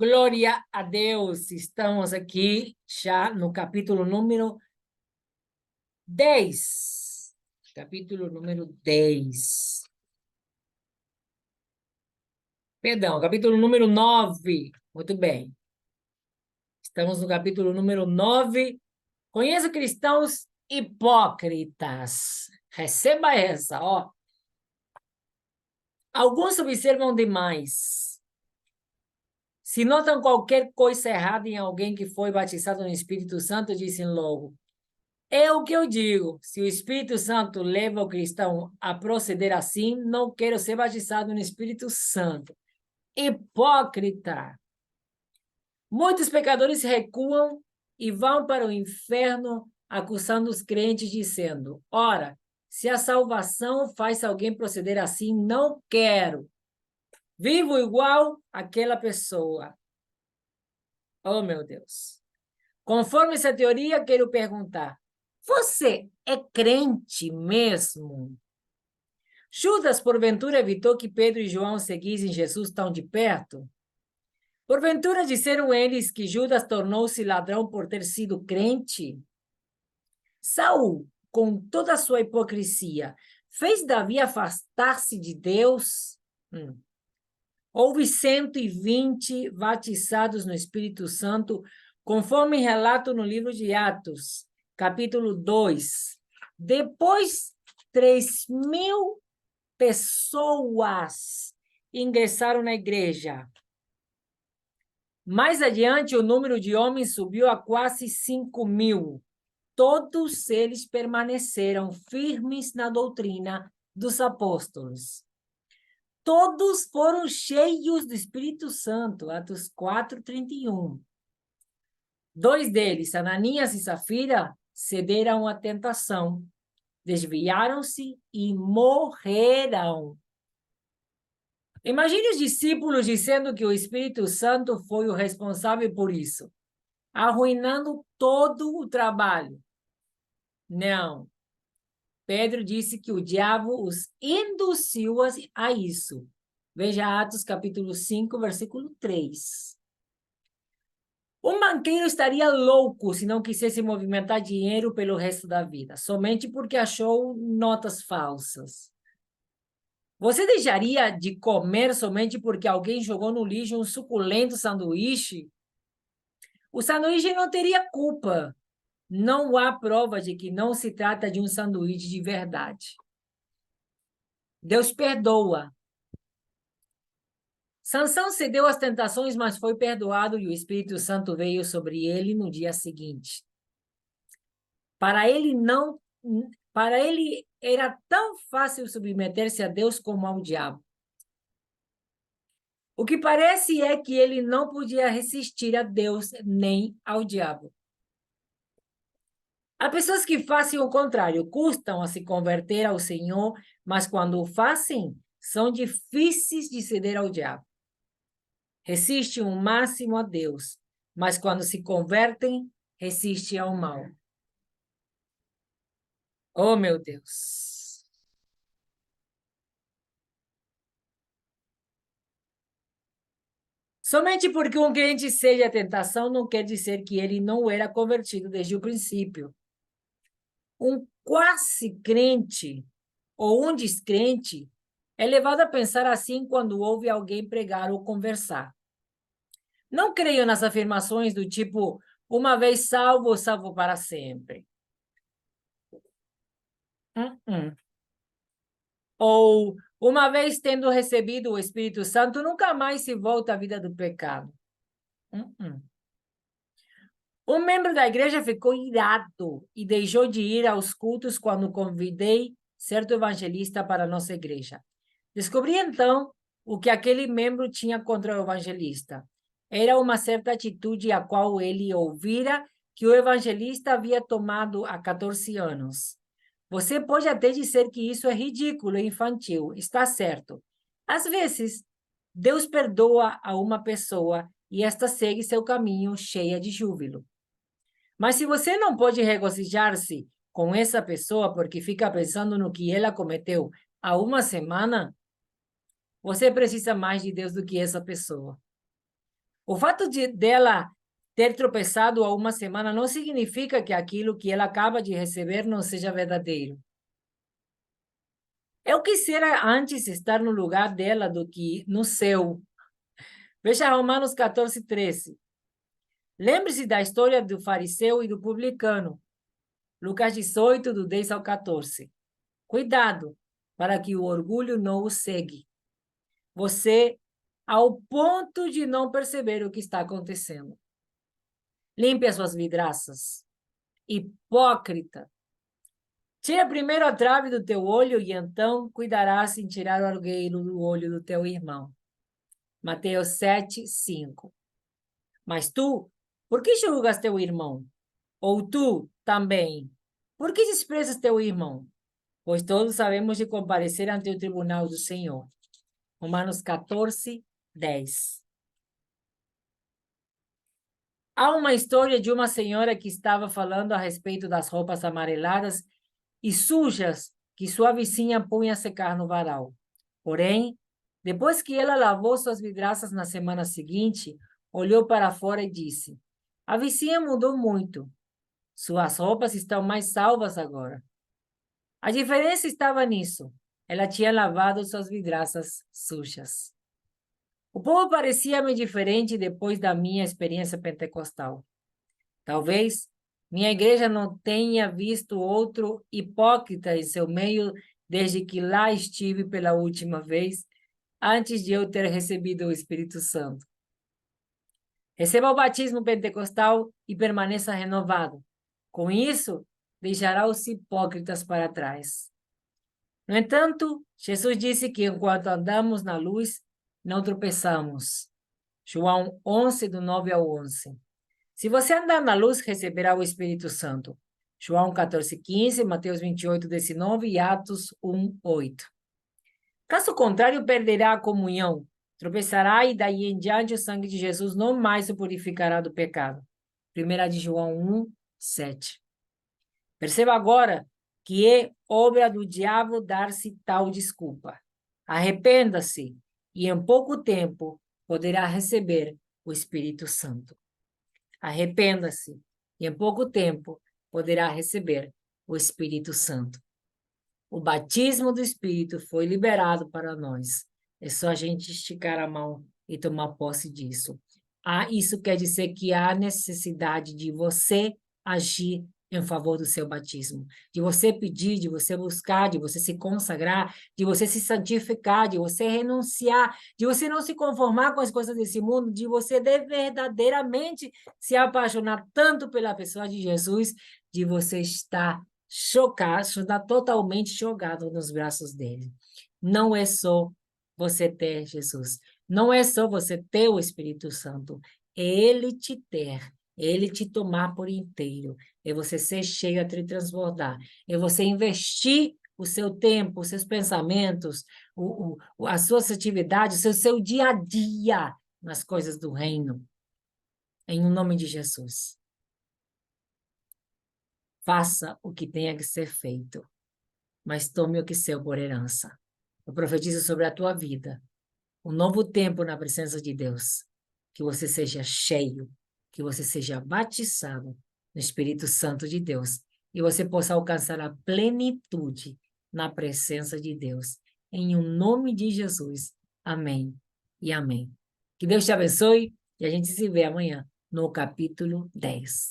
Glória a Deus, estamos aqui já no capítulo número 10. Capítulo número 10. Perdão, capítulo número 9. Muito bem. Estamos no capítulo número 9. Conheço cristãos hipócritas. Receba essa, ó. Alguns observam demais. Se notam qualquer coisa errada em alguém que foi batizado no Espírito Santo, dizem logo: é o que eu digo. Se o Espírito Santo leva o cristão a proceder assim, não quero ser batizado no Espírito Santo. Hipócrita. Muitos pecadores recuam e vão para o inferno acusando os crentes, dizendo: ora, se a salvação faz alguém proceder assim, não quero. Vivo igual aquela pessoa. Oh, meu Deus. Conforme essa teoria, quero perguntar: você é crente mesmo? Judas, porventura, evitou que Pedro e João seguissem Jesus tão de perto? Porventura disseram eles que Judas tornou-se ladrão por ter sido crente? Saul, com toda a sua hipocrisia, fez Davi afastar-se de Deus? Houve 120 batizados no Espírito Santo, conforme relato no livro de Atos, capítulo 2. Depois, 3.000 pessoas ingressaram na igreja. Mais adiante, o número de homens subiu a quase 5.000. Todos eles permaneceram firmes na doutrina dos apóstolos. Todos foram cheios do Espírito Santo, Atos 4:31. 2 deles, Ananias e Safira, cederam à tentação, desviaram-se e morreram. Imagine os discípulos dizendo que o Espírito Santo foi o responsável por isso, arruinando todo o trabalho. Não. Pedro disse que o diabo os induziu a isso. Veja Atos capítulo 5, versículo 3. Um banqueiro estaria louco se não quisesse movimentar dinheiro pelo resto da vida, somente porque achou notas falsas. Você deixaria de comer somente porque alguém jogou no lixo um suculento sanduíche? O sanduíche não teria culpa. Não há prova de que não se trata de um sanduíche de verdade. Deus perdoa. Sansão cedeu às tentações, mas foi perdoado e o Espírito Santo veio sobre ele no dia seguinte. Para ele era tão fácil submeter-se a Deus como ao diabo. O que parece é que ele não podia resistir a Deus nem ao diabo. Há pessoas que fazem o contrário, custam a se converter ao Senhor, mas quando o fazem, são difíceis de ceder ao diabo. Resistem o máximo a Deus, mas quando se convertem, resistem ao mal. Oh, meu Deus! Somente porque um crente cede à tentação não quer dizer que ele não era convertido desde o princípio. Um quase crente ou um descrente é levado a pensar assim quando ouve alguém pregar ou conversar. Não creio nas afirmações do tipo, uma vez salvo, salvo para sempre. Ou, uma vez tendo recebido o Espírito Santo, nunca mais se volta à vida do pecado. Um membro da igreja ficou irado e deixou de ir aos cultos quando convidei certo evangelista para a nossa igreja. Descobri então o que aquele membro tinha contra o evangelista. Era uma certa atitude a qual ele ouvira que o evangelista havia tomado há 14 anos. Você pode até dizer que isso é ridículo e infantil, está certo. Às vezes, Deus perdoa a uma pessoa e esta segue seu caminho cheia de júbilo. Mas se você não pode regozijar-se com essa pessoa porque fica pensando no que ela cometeu há uma semana, você precisa mais de Deus do que essa pessoa. O fato dela ter tropeçado há uma semana não significa que aquilo que ela acaba de receber não seja verdadeiro. Eu quisera antes estar no lugar dela do que no seu. Veja Romanos 14, 13. Lembre-se da história do fariseu e do publicano. Lucas 18, do 10 ao 14. Cuidado, para que o orgulho não o segue. Você, ao ponto de não perceber o que está acontecendo. Limpe as suas vidraças. Hipócrita. Tira primeiro a trave do teu olho e então cuidarás em tirar o argueiro do olho do teu irmão. Mateus 7, 5. Mas tu, por que julgas teu irmão? Ou tu também, por que desprezas teu irmão? Pois todos sabemos de comparecer ante o tribunal do Senhor. Romanos 14, 10. Há uma história de uma senhora que estava falando a respeito das roupas amareladas e sujas que sua vizinha punha a secar no varal. Porém, depois que ela lavou suas vidraças na semana seguinte, olhou para fora e disse: a vizinha mudou muito. Suas roupas estão mais salvas agora. A diferença estava nisso. Ela tinha lavado suas vidraças sujas. O povo parecia-me diferente depois da minha experiência pentecostal. Talvez minha igreja não tenha visto outro hipócrita em seu meio desde que lá estive pela última vez, antes de eu ter recebido o Espírito Santo. Receba o batismo pentecostal e permaneça renovado. Com isso, deixará os hipócritas para trás. No entanto, Jesus disse que enquanto andamos na luz, não tropeçamos. João 11, do 9 ao 11. Se você andar na luz, receberá o Espírito Santo. João 14, 15, Mateus 28, 19 e Atos 1, 8. Caso contrário, perderá a comunhão, tropeçará e daí em diante o sangue de Jesus não mais o purificará do pecado. 1 de João 1, 7. Perceba agora que é obra do diabo dar-se tal desculpa. Arrependa-se e em pouco tempo poderá receber o Espírito Santo. Arrependa-se e em pouco tempo poderá receber o Espírito Santo. O batismo do Espírito foi liberado para nós. É só a gente esticar a mão e tomar posse disso. Isso quer dizer que há necessidade de você agir em favor do seu batismo, de você pedir, de você buscar, de você se consagrar, de você se santificar, de você renunciar, de você não se conformar com as coisas desse mundo, de você verdadeiramente se apaixonar tanto pela pessoa de Jesus, de você estar chocado, está totalmente jogado nos braços dele. Não é só você ter Jesus, não é só você ter o Espírito Santo, é ele te ter, é ele te tomar por inteiro, é você ser cheio até transbordar, é você investir o seu tempo, os seus pensamentos, as suas atividades, o seu dia a dia nas coisas do reino, em nome de Jesus. Faça o que tenha que ser feito, mas tome o que é seu por herança. Eu profetizo sobre a tua vida um novo tempo na presença de Deus. Que você seja cheio, que você seja batizado no Espírito Santo de Deus e você possa alcançar a plenitude na presença de Deus. Em o nome de Jesus. Amém e amém. Que Deus te abençoe e a gente se vê amanhã no capítulo 10.